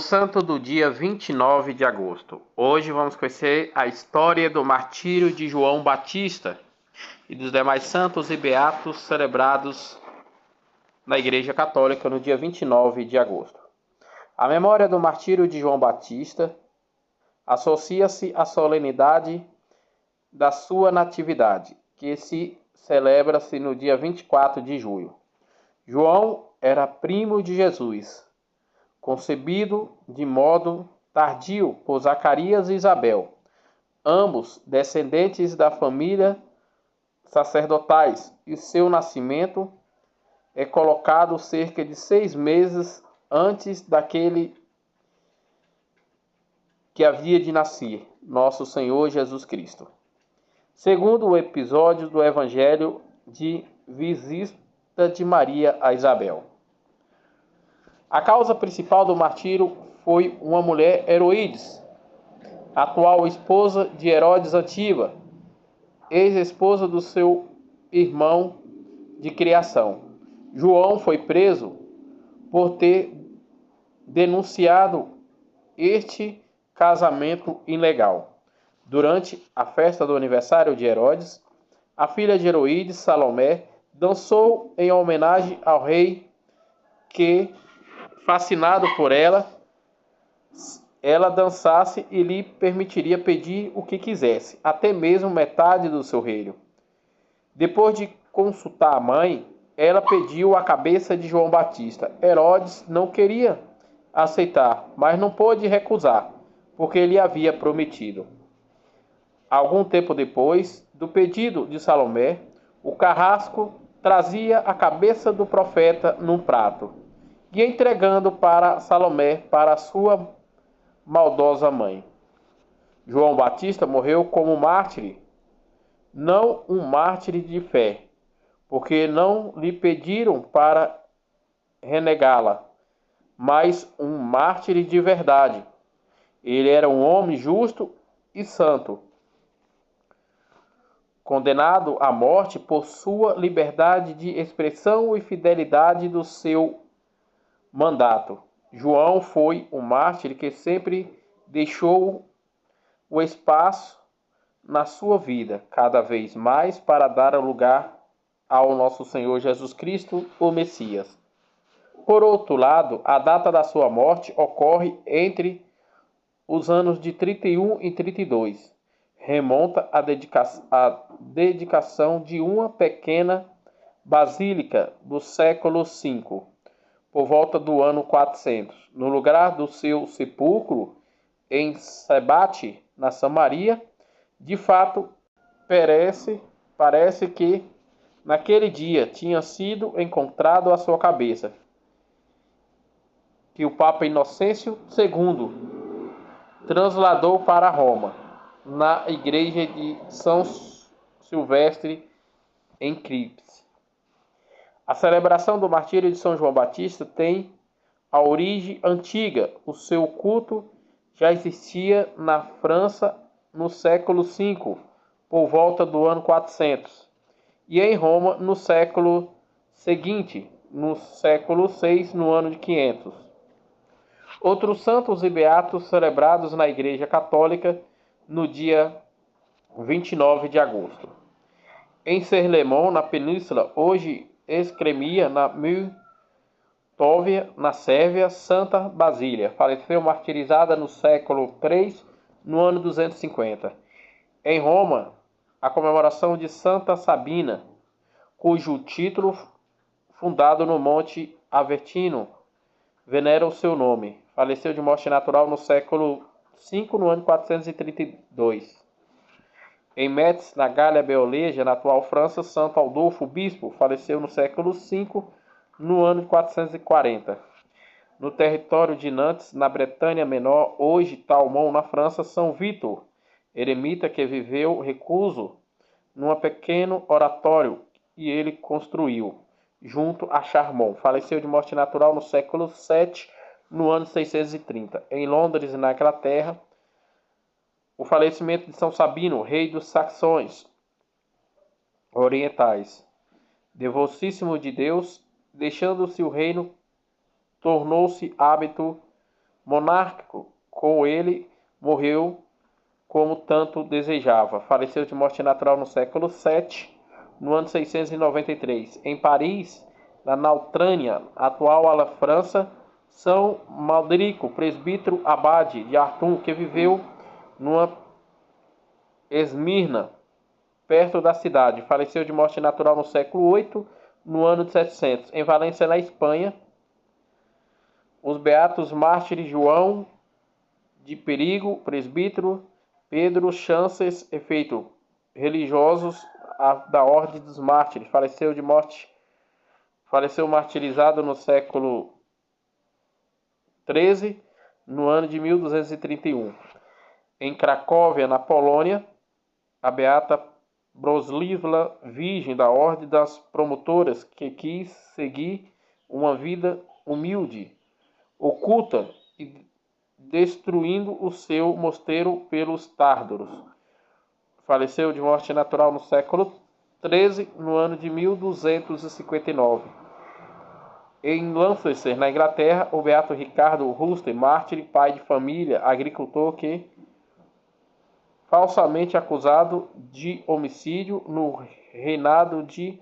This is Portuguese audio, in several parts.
santo do dia 29 de agosto. Hoje vamos conhecer a história do martírio de João Batista e dos demais santos e beatos celebrados na Igreja Católica no dia 29 de agosto. A memória do martírio de João Batista associa-se à solenidade da sua natividade, que se celebra-se no dia 24 de julho. João era primo de Jesus, concebido de modo tardio por Zacarias e Isabel, ambos descendentes da família sacerdotais, e seu nascimento é colocado cerca de 6 meses antes daquele que havia de nascer, nosso Senhor Jesus Cristo. Segundo o episódio do Evangelho de visita de Maria a Isabel. A causa principal do martírio foi uma mulher, Heroídes, atual esposa de Herodes Antipa, ex-esposa do seu irmão de criação. João foi preso por ter denunciado este casamento ilegal. Durante a festa do aniversário de Herodes, a filha de Heroídes, Salomé, dançou em homenagem ao rei que, fascinado por ela dançasse e lhe permitiria pedir o que quisesse, até mesmo metade do seu reino. Depois de consultar a mãe, ela pediu a cabeça de João Batista. Herodes não queria aceitar, mas não pôde recusar, porque ele havia prometido. Algum tempo depois do pedido de Salomé, o carrasco trazia a cabeça do profeta num prato, e entregando para Salomé, para sua maldosa mãe. João Batista morreu como mártir, não um mártir de fé, porque não lhe pediram para renegá-la, mas um mártir de verdade. Ele era um homem justo e santo, condenado à morte por sua liberdade de expressão e fidelidade do seu mandato. João foi um mártir que sempre deixou o espaço na sua vida, cada vez mais, para dar lugar ao nosso Senhor Jesus Cristo, o Messias. Por outro lado, a data da sua morte ocorre entre os anos de 31 e 32. Remonta à dedicação de uma pequena basílica do século V, por volta do ano 400. No lugar do seu sepulcro, em Sebate, na Samaria, de fato, parece que naquele dia tinha sido encontrado a sua cabeça, que o Papa Inocêncio II trasladou para Roma, na igreja de São Silvestre, em Cripes. A celebração do martírio de São João Batista tem a origem antiga. O seu culto já existia na França no século V, por volta do ano 400, e em Roma no século seguinte, no século VI, no ano de 500. Outros santos e beatos celebrados na Igreja Católica no dia 29 de agosto. Em Cerlemon, na Península, hoje Escremia, na Miltóvia, na Sérvia, Santa Basília, faleceu martirizada no século III, no ano 250. Em Roma, a comemoração de Santa Sabina, cujo título, fundado no Monte Avertino, venera o seu nome. Faleceu de morte natural no século V, no ano 432. Em Metz, na Gália Beoleja, na atual França, Santo Aldolfo, bispo, faleceu no século V, no ano de 440. No território de Nantes, na Bretanha Menor, hoje Talmont, na França, São Vítor, eremita que viveu recluso num pequeno oratório e ele construiu, junto a Charmont. Faleceu de morte natural no século VII, no ano 630. Em Londres, na Inglaterra, o falecimento de São Sabino, rei dos saxões orientais. Devotissimo de Deus, deixando-se o reino, tornou-se hábito monárquico, com ele morreu como tanto desejava. Faleceu de morte natural no século VII, no ano 693. Em Paris, na Nautrânia, atual França, São Maldrico, presbítero abade de Artum, que viveu numa Esmirna, perto da cidade. Faleceu de morte natural no século VIII, no ano de 700. Em Valência, na Espanha, os beatos mártires João de Perigo, presbítero, Pedro Chances, efeito religiosos da Ordem dos Mártires. Faleceu martirizado no século XIII, no ano de 1231. Em Cracóvia, na Polônia, a beata Broslisla, virgem da Ordem das Promotoras, que quis seguir uma vida humilde, oculta e destruindo o seu mosteiro pelos tártaros. Faleceu de morte natural no século XIII, no ano de 1259. Em Lancaster, na Inglaterra, o beato Ricardo Ruster, mártir, pai de família, agricultor que, falsamente acusado de homicídio no reinado de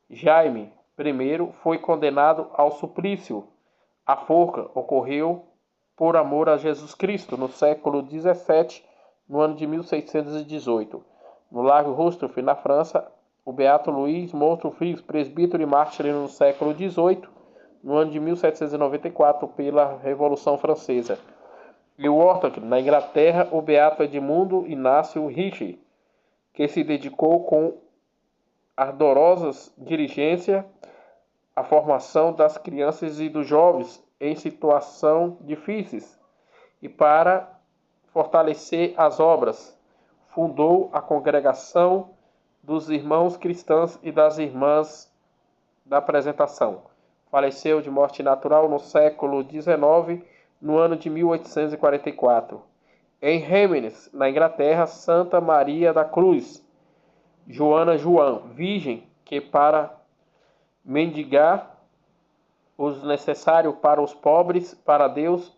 Jaime I, foi condenado ao suplício. A forca ocorreu por amor a Jesus Cristo, no século XVII, no ano de 1618. No Lago Rostov, na França, o beato Luís Montfils, presbítero e mártir no século XVIII, no ano de 1794, pela Revolução Francesa. E o Warthog, na Inglaterra, o beato Edmundo Inácio Ricci, que se dedicou com ardorosa diligência à formação das crianças e dos jovens em situação difíceis, e para fortalecer as obras, fundou a Congregação dos Irmãos Cristãos e das Irmãs da Apresentação. Faleceu de morte natural no século XIX, no ano de 1844. Em Remenes, na Inglaterra, Santa Maria da Cruz, Joana João, virgem que para mendigar os necessários para os pobres, para Deus,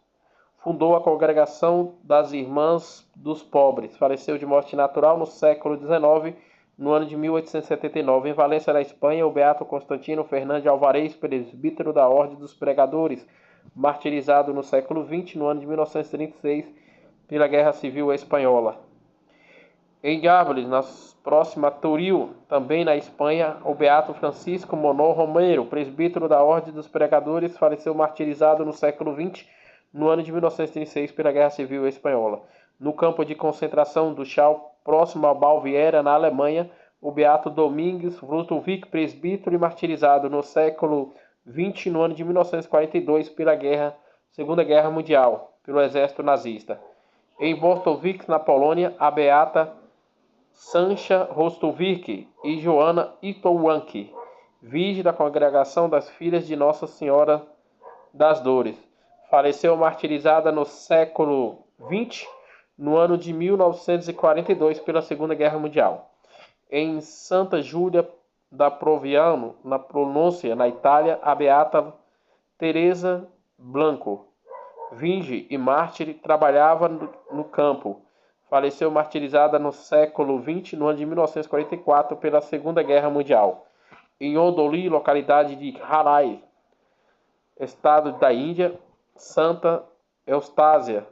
fundou a Congregação das Irmãs dos Pobres. Faleceu de morte natural no século XIX, no ano de 1879. Em Valência, na Espanha, o beato Constantino Fernandes Alvarez, presbítero da Ordem dos Pregadores, martirizado no século XX, no ano de 1936, pela Guerra Civil Espanhola. Em Gárboles, na próxima Toril, também na Espanha, o beato Francisco Monó Romero, presbítero da Ordem dos Pregadores, faleceu martirizado no século XX, no ano de 1936, pela Guerra Civil Espanhola. No campo de concentração do Chau, próximo a Baviera, na Alemanha, o beato Domingos Vrutowicz, presbítero e martirizado no século XX, no ano de 1942, pela Segunda Guerra Mundial, pelo exército nazista. Em Bortowicz, na Polônia, a beata Sancha Rostowicz e Joana Itowanki, virgem da Congregação das Filhas de Nossa Senhora das Dores. Faleceu martirizada no século XX, no ano de 1942, pela Segunda Guerra Mundial. Em Santa Júlia da Proviano, na Pronúncia, na Itália, a beata Teresa Blanco, virgem e mártir, trabalhava no campo. Faleceu martirizada no século XX, no ano de 1944, pela Segunda Guerra Mundial. Em Ondoli, localidade de Harai, estado da Índia, Santa Eustásia,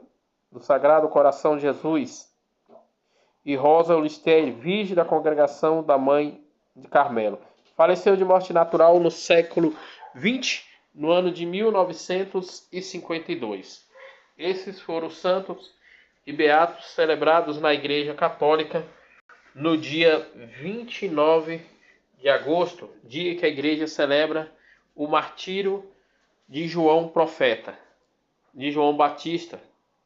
do Sagrado Coração de Jesus, e Rosa Ulistério, virgem da Congregação da Mãe de Carmelo. Faleceu de morte natural no século XX, no ano de 1952. Esses foram os santos e beatos celebrados na Igreja Católica no dia 29 de agosto, dia que a Igreja celebra o martírio de João Profeta, de João Batista,